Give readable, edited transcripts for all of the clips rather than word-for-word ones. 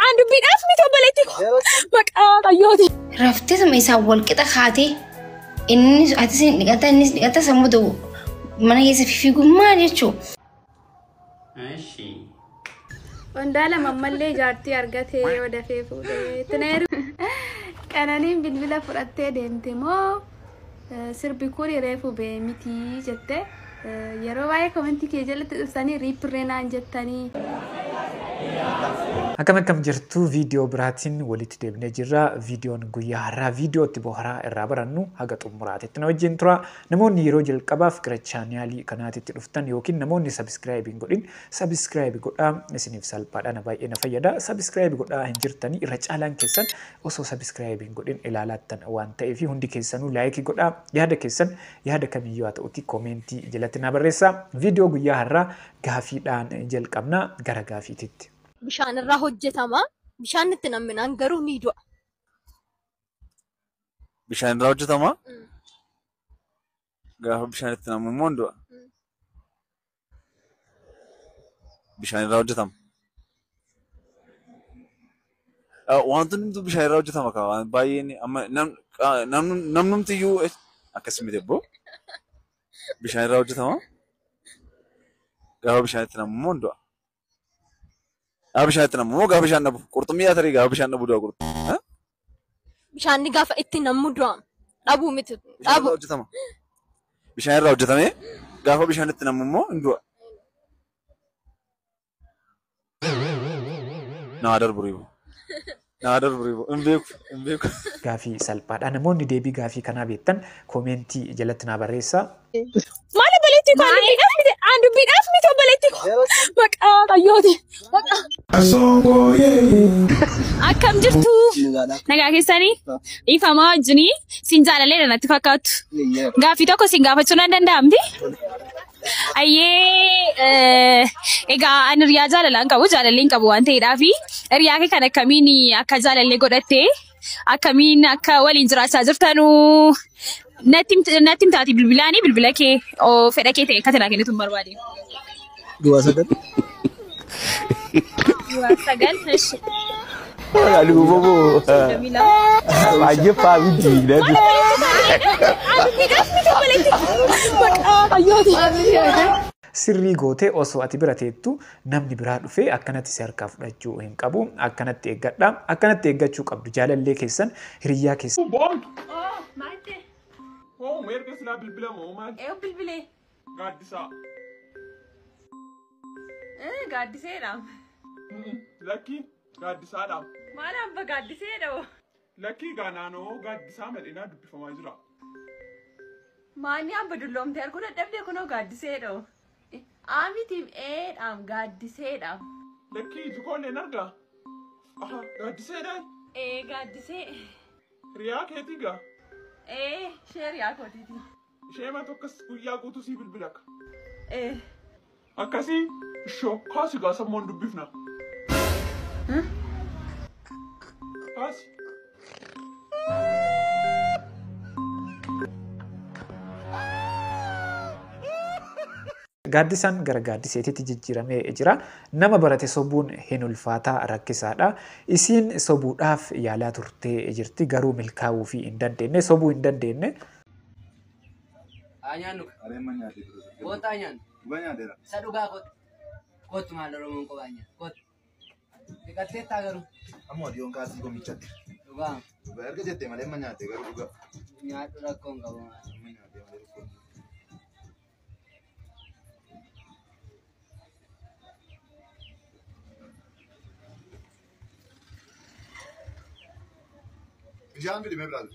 عنده بيداس متبلتك بقى يودي رفتي ما يسوي كده خاتي إني أتسين نقطة سمودو mana yese fifi gumma jechu ماشي وندالا مملي جارتي أرجعتي ودفي فودي تنيرو كانانين بالبلا فرقتي ديمتي مو سربي كوري ريفو بميتي جتة يرو باي كومنتي كيجلة تساني ريبرينا جتاني Akkam jirtu viidiyoo biraatiin walitti deebinee jirra. Viidiyoon guyyaa har'aa viidiyoo itti bohaaraa irraa barannu haga xumuraatitti na wajjin tura. Namoonni yeroo jalqabaaf gara chaanaalii kanaatitti dhuftan yookiin namoonni subscribe hin godhin subscribe godhaa isiniif salphaadha na baay'ee na fayyada. Subscribe godhaa hin jirtanii irra caalaan keessan osoo subscribe hin godhin ilaalattan waan ta'eef hundi keessanuu like godhaa. Yaada keessan yaada kamiyyuu haa ta'utti komentii jalatti na barreessaa. Viidiyoo guyyaa har'aa gaafiidhaan jalqabna gara gaafiititti. بشان الرهوجة تما بشان نتنمن أنقرو نيدو بشان الرهوجة تما قاهو بشان نتنمن موندو بشان الرهوجة تما وانتو نمتو بشان الرهوجة تما كوان بايني أما نم تيو أكسمي دبو بشان الرهوجة تما قاهو بشان نتنمن موندو أبشان تنمو قابشان نبو قرطمية تري قابشان نبو دوا قرط ها بشان نقاف اتنمو دوام أبو متد أبو جتما بشان راو جتما قافو بشان تنمو اندوا نادر بريبو نادر بريبو انبيك Gaafii salphaadha. Namoonni deebii gaafii kanaa beektan komentii jalatti na barreessaa. ما له بلتي كان عنده بيداس متبلتك بقى يودي أكم جرتو نجاكي سني إفهمها جني سنجالة لنا نتفقات غافي تاكو سنجافة شو ندندام دي أيه إيجا أنا رياضة لانكا وجالة لينكا بوانتي رافي رياكي كان كميني أكجالة ليجودتي أكمين أكا والإنجراسة زرتانو نتيم تاتي بالبلاني بالبلاكي أو فداكي تي كاتنا كنتم مربادي dua sadar dua sagal هش aduh bobo aja paham dia Sirrii gootee osoo ati bira teettu namni biraa dhufee akkanatti si harkaa fudhachuu hin qabu. Akkanatti eeggadha. Akkanatti eeggachuu qabdu. Jaalallee keessan hiriyyaa keessan. هو ميركز لا بالبلا موما إيه بالبلي قاعد سا إيه قاعد سيرام لكي قاعد سا ما أنا بقاعد سيرو لكي غانانو قاعد سا مدينة دبي فماجرا ما أني أم بدلهم تيار كنا دبلي كنا قاعد سيرو أمي تيم إيه أم قاعد سيرام لكي جوكون نرجع قاعد سا إيه قاعد سير رياك هتيجا إيه شير يا كوتيتي شيء ما توكس ويا قوتو سي بالبلاك إيه أكاسي شو كاسي قاسم من دبيفنا كاسي Gaaddisaan gara gaaddiseetitti jijjiiramee jira. Nama barate sobuun hin ulfaataa rakkisaadha. Isiin sobuudhaaf yaalaa turtee jirti garuu milkaa'uu fi hin dandeenye sobuu hin dandeenye. Anyaan dhuga. Areema nyaate Goota anyaan. dhuga nyaateera Isa dhugaa kot. Kot maal Oromoon qofa anyaan. Kot. Dhiqattee taa garuu. ammoo adiyoon kaasii komichatti Dhugaa. dhuga erga jettee malee ma nyaate garuu dhuga Nyaadhu rakkoon qabu. ma nyaate malee rakkoon bishaan fidi mee bilaal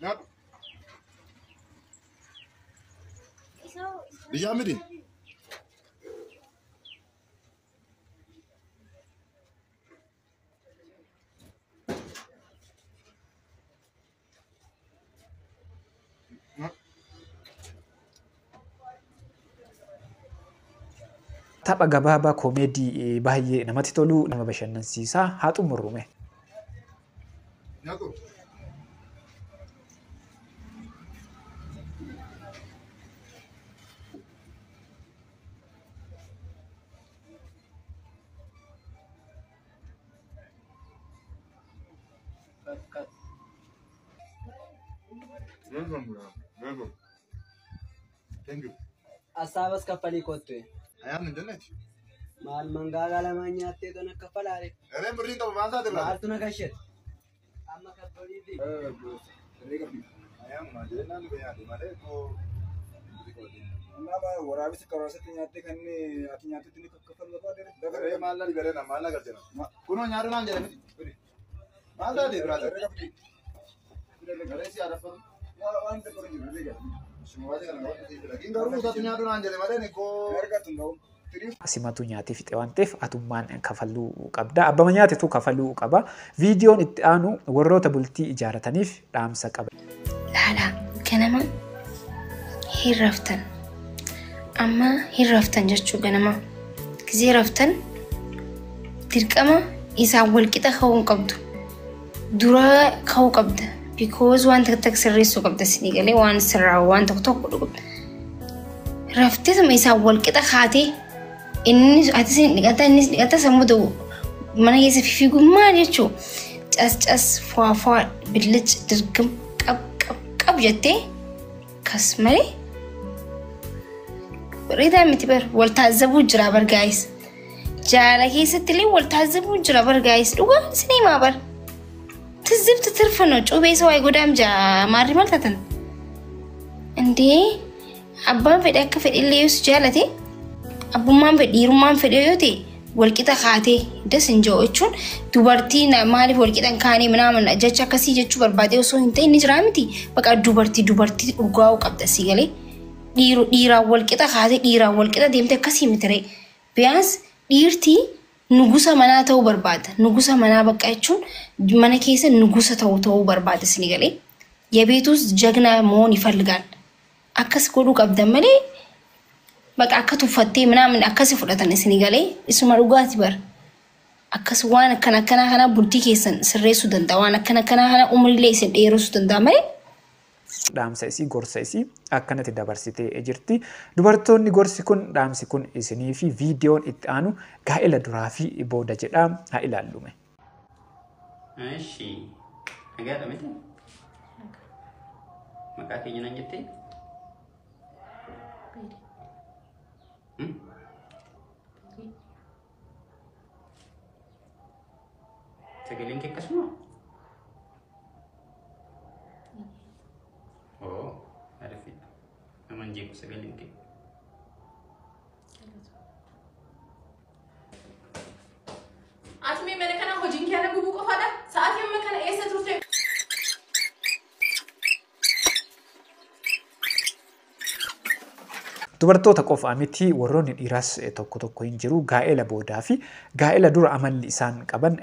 nyaadhu bishaan fidi Tapha gabaabaa koomedii baay'ee namatti tolu nama bashannansiisaa haa xumurrume. nyaadhu Thank you. Asabas kafali kottu. Ayam internet. Mal mangaga lama nyatte to na kafalare. Ere murni to bansa de Mal tu na kashet. Amma kafali di. Ayam majena ni bayani male to. Nama waraabisi karoosatti nyaattee kan ati nyaattutti ni kaffalu barbaade. Dabaree maalla liberena maalla galchena. Kuno nyaatu naan jedhani. Maalla de brother. Dabaree si arafa. Yaa waan tokko jiru deega. Shumaati kana waan ta'eef lakin garuu utatu nyaatu naan jedhe malee ni ko. Ergatu nda'u. Simatu nyaatee fixe waan ta'eef atummaan kafaluu qabda. Abbama nyaatetu kafaluu qaba. Viidiyoon itti aanu warroota bultii ijaarataniif dhaamsa qaba. Laala ganama hin raftan. Amma hin raftan jechuu ganama. Gizee raftan dirqama isaan walqixa ka'uu qabdu. Dura ka'uu qabda. Because waan takka sirreessuu qabda sinii galee waan sirraa waan tokko dhugu. Raftee sama isaan walqixa kaatee inni ati sin dhiqata innis dhiqata sammuu mana keessa fiigummaa jechuu cas fuwaa billic dirgam qab jettee kas malee bareedaa miti bar wal taazzabuu jira bar gaayis jaala keessatti illee wal taazzabuu jira bar gaayis dhugaa isinii maa bar ትዝብት ትርፍ ነው ጩቤ ሰው አይጎዳም ማሪ ማልተተን እንዴ አባን ፈዳ ከፈድልዩስ ጃለቴ አቡማን ፈዲሩማን ፈዲዮቴ ወልቂታ ካቴ ደስ እንጆቹን ዱበርቲ ማሊፍ ወልቂታን ካኔ ምናምን አጃቻ ከሲ ጀቹ በርባዴው ሰው እንተ ንጅራምቲ በቃ ዱበርቲ ኡጋው ቀብጠ ሲገሌ ዲራ ወልቂታ ካቴ ዲራ ወልቂታ ደምተ ከሲ ምትሬ ቢያንስ ዲርቲ nugusa mana ta'uu barbaada. Nugusa mana bakka jechuun mana keessa nugusa ta'uu barbaada isin galee. Yabeetus jagna moon ifalgaan. Akkas godhuu qabdan malee bakka akka tuffattee minaamin akkasi fudhatan isin galee isuma dhugaati bar. Akkas waan akkana kana bultii keessan sirreessuu danda'a. Waan akkana kana umriilee isin dheeressuu danda'a malee. Dhaamsa isii gorsa isii akkanatti dabarsitee jirti. Dubartoonni gorsi kun dhaamsi kun isinii fi viidiyoon itti aanu gaa'ela duraa fi booda jedha haa ilaallume. Eeshi. Nagaadha miti? Maqaa keenya naan jettee? Sagaleen kee akkasuma? Oh, arifin. Naman jeeku sagaleen kee. Atmi mana kana hojiin kana gubuu qofaadha. Sa'aatii amma kana eessa turte? Dubartoota qofa miti warroonni dhiiraas tokko hin jiru gaa'ela boodaa fi gaa'ela dura amalli isaan qaban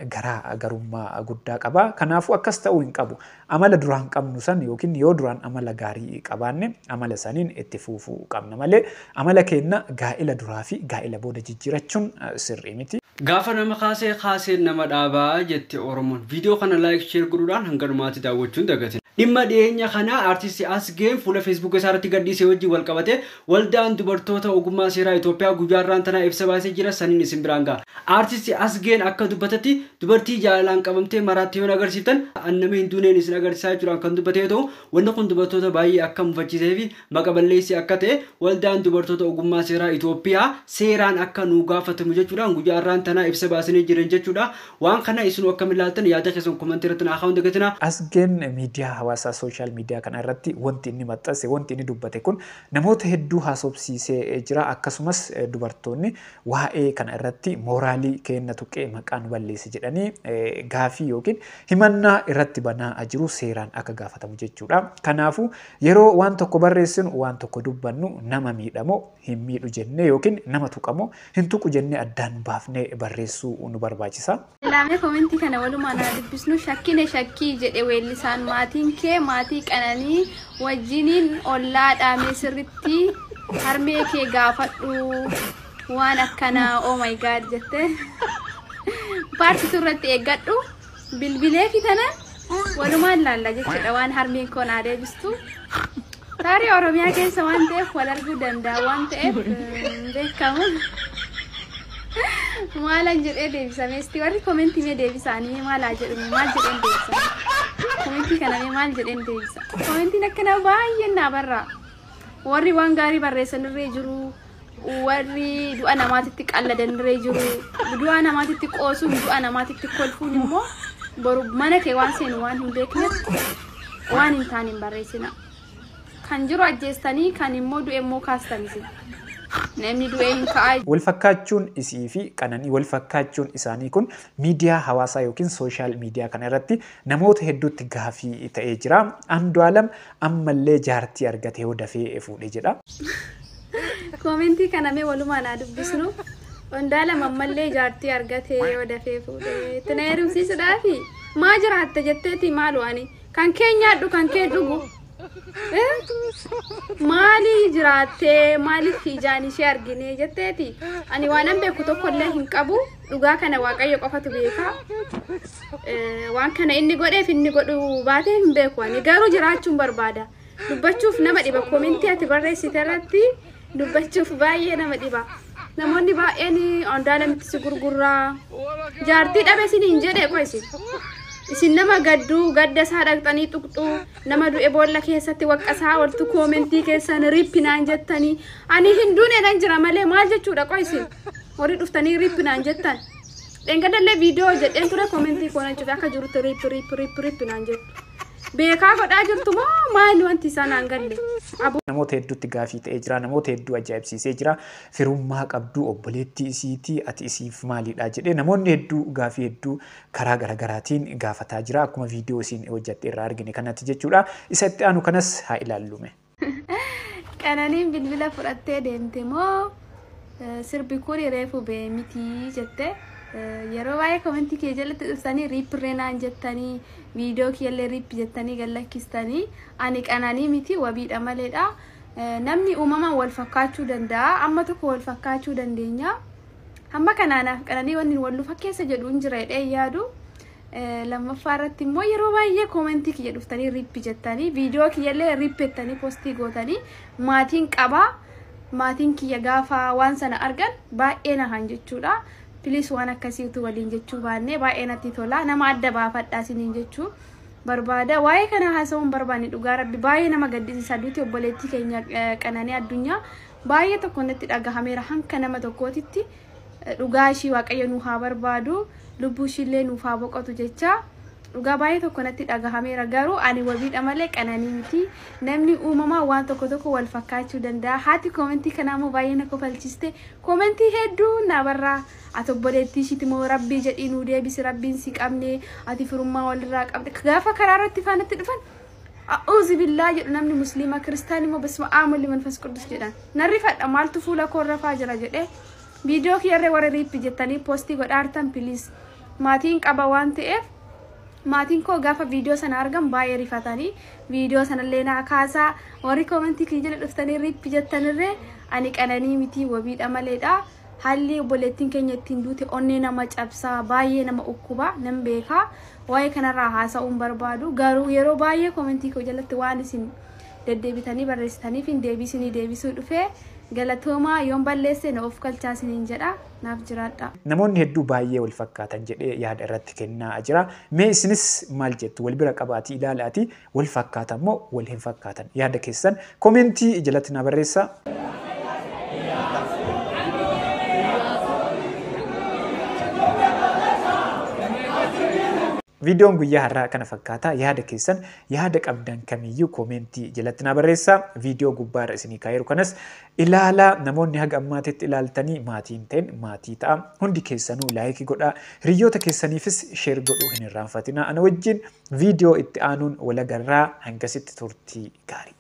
garummaa guddaa qaba. Kanaafuu akkas ta'uu hin qabu. Amala duraan qabnu san yookiin yoo duraan amala gaarii qabaanne amala saniin itti fufuu qabna malee amala keenya gaa'ela duraa fi gaa'ela booda jijjiirachuun sirrii miti. Gaafa nama kaasee nama dhaabaa jette Oromoon viidiyoo kana like share godhuudhaan hanga dhumaatti daawwachuun dagatin. Dhimma dhiyeenya kana artisti Asgeen fuula Facebook isaarratti gadhiisee wajjin wal qabate waldaan dubartoota ogummaa seeraa Itoophiyaa guyyaarraan tana ibsa baasee jira saniin isin biraan ga'a. Artisti Asgeen akka dubbatatti dubartii jaalalaan qabamtee maraatti yoo agarsiiftan annama hin duuneen isin agarsiisaa jiran kan dubbate yoo ta'u wanni kun dubartoota baay'ee akka mufachiisee fi maqa balleessii akka ta'e waldaan dubartoota ogummaa seeraa Itoophiyaa seeraan akka nu gaafatamu jechuudhaan guyyaarraan tana ibsa baasanii jiran jechuudha. Waan kana isin akka milaaltan yaada keessan komentii irratti naa kaa'uun dagatina. Asgeen miidiyaa hawaasa social media kana irratti wanti inni maxxanse wanti inni dubbate kun namoota hedduu haasofsiisee jira akkasumas dubartoonni waa'ee kana irratti mooraalii kenna tuqee maqaan balleesse jedhanii gaafii yookiin himannaa irratti banaa jiru seeraan akka gaafatamu jechuudha. Kanaafuu yeroo waan tokko barreessinu waan tokko dubbannu nama miidhamoo hin miidhu jennee yookiin nama tuqamoo hin tuqu jennee addaan baafnee barreessuu nu barbaachisa. Ilaamee komentii kana walumaan dubbisnu shakkii jedhe weellisaan maatiin kee maatii qananii wajjiniin ollaa dhaamee sirritti harmee kee gaafadhu waan akkanaa oh my god jette paartituu irratti eeggadhu bilbilee kitana walumaan laalla jechuudha waan harmeen koo naa deebistu tarii Oromiyaa keessa waan ta'eef wal arguu danda'a waan ta'eef beekamu Maal jedhee deebisame isti warri komentii mee deebisanii maal jedhame maal jedheen deebisame komentii kana mee maal jedheen deebisa komentiin akkana baay'ee na barra warri waan gaarii barreessan irree jiru warri du'a namaatitti qalladan irree jiru du'a namaatitti qoosuun du'a namaatitti kolfuun immoo boru mana kee waan seenu waan hin beekneef waan hin taane hin barreessina kan jiru ajjeestanii kan immoo du'e immoo kaastanii namni du'e hin ka'aa. Wal fakkaachuun isii fi qananii wal fakkaachuun isaanii kun miidiyaa hawaasaa yookiin sooshaal miidiyaa kana irratti namoota hedduutti gaafii ta'ee jira. Andu'aalam ammallee jaartii argatee yoo dafee fuudhee jedha. Komentii kana mee walumaan haa dubbisnu. Andu'aalam ammallee jaartii argatee yoo dafee fuudhee itti na heerumsiisuudhaafi maa jiraatta jetteeti maal waani kan kee nyaadhu kan kee dhugu. Maali jiraattee maaliif ijaan ishee argine jetteeti ani waanan beeku tokkollee hin qabu dhugaa kana waaqayyo qofatu beeka waan kana inni godheef inni godhu baatee hin beeku ani garuu jiraachuun barbaada dubbachuuf nama dhiba komentii ati barreessite irratti dubbachuuf baay'ee nama dhiba namoonni baay'een Andu'aalamitti si gurgurraa jaartii dhabe isin hin jedhee qo'isi isin nama gadduu gadda isaa dhaqxanii tuqxuu nama du'e boolla keessatti waqqasaa oltu komentii keessan rippinaan jettanii ani hinduuneedhaan jira malee maal jechuudha qo'isin horii dhuftanii rippinaan jettan dhengadallee viidiyoo jedheen ture komentii koona cufe akka jirutti rippinaan jettu beekaa godhaa jirtu moo maali wanti isaan aan galle namoota hedduutti gaafii ta'ee jira namoota hedduu ajaa'ibsiisee jira firummaa qabduu obboleettii isiitii ati isiif maalidha jedhee namoonni hedduu gaafii hedduu karaa garaagaraatiin gaafataa jira akkuma viidiyoo isiin hojjatte irraa argine kanatti jechuudha isa itti aanu kanas haa ilaallume. Qananiin bilbila fudhattee deemte moo sirbi kun reefu ba'e miti jette yeroo baay'ee komentii kee jalatti dhuftanii riippirreenaan jettanii viidiyoo kiyyallee riippi jettanii gallakkistanii ani qananii miti wabiidha maleedha namni uumamaan wal fakkaachuu danda'a amma tokko wal fakkaachuu dandeenya hamma kanaanaaf qananii wanni wal fakkeessa jedhu hin jira jedhee yaadu lammaffaa irratti immoo yeroo baay'ee komentii kiyya dhuftanii riippi jettanii viidiyoo kiyyallee riippettanii postii gootanii maatiin qabaa maatiin kiyya gaafa waan sana argan baay'ee nahan jechuudha. Please waan akkasiitu waliin jechuu baannee baay'ee natti tola nama adda baafadhaa isiniin jechuu barbaada waa'ee kana haasa'uun barbaanne dhugaa rabbi baay'ee nama gaddisiisa duuti obboleettii keenya Qananii Addunyaa baay'ee tokko natti dhagahameera hanka nama tokkootitti dhugaa ishii waaqayyo nu haa barbaadu lubbuu ishiillee nuuf haa boqotu jecha dhugaa baay'ee tokko natti dhagahameera garuu ani wabiidha malee Qananii miti namni uumamaa waan tokko wal fakkaachuu danda'a haati komentii kanaamoo baay'ee na kofalchiste komentii hedduu na barraa ati obboleettii ishiiti moo rabbii jedhii nuu deebisi rabbiin si qabne ati firummaa walirraa qabde gaafa karaa irratti faanatti dhufan a'uuzi billaa jedhu namni musliima kiristaanii moo basma aamulli manfas qudus jedhan narri fadha maaltu fuula koo rafaa jira jedhee viidiyoo kiyyarree warra riippi jettanii poostii godhaartan piliis maatiin qaba waan ta'eef maatiin koo gaafa viidiyoo sana argan baay'ee rifatanii viidiyoo sanallee naa kaasaa warri komentii kiyya jala dhuftanii riippi jettanirree ani Qananii miti wabiidha maleedha halli obboleettiin keenya ittiin duute onnee nama cabsaa baay'ee nama ukkuba nan beekaa waa'ee kanarraa haasa'uun barbaadu garuu yeroo baay'ee komentii koo jalatti waan isin deddeebitanii barreessitaniif hin deebisuu dhufee galatoomaa yoon balleesse na of galchaa isiniin jedha naaf jiraadha. Namoonni hedduu baay'ee wal fakkaatan jedhee yaada irratti kennaa jira. Mee isinis maal jettu wal bira qabaatii ilaalaati wal fakkaatan moo wal hin fakkaatan yaada keessan komentii jalatti na barreessaa. Viidiyoon guyyaa har'aa kana fakkaata yaada keessan yaada qabdan kamiyyuu komentii jalatti na barreessaa viidiyoo gubbaarra isinii kaa'eeru kanas ilaalaa namoonni haga ammaatitti ilaaltanii maatiin ta'en maatii ta'a hundi keessanuu laayikii godhaa hiriyoota keessaniifis sheer godhuu hin irraanfatinaa ana wajjin viidiyoo itti aanuun walagarraa hangasitti turtii gaarii.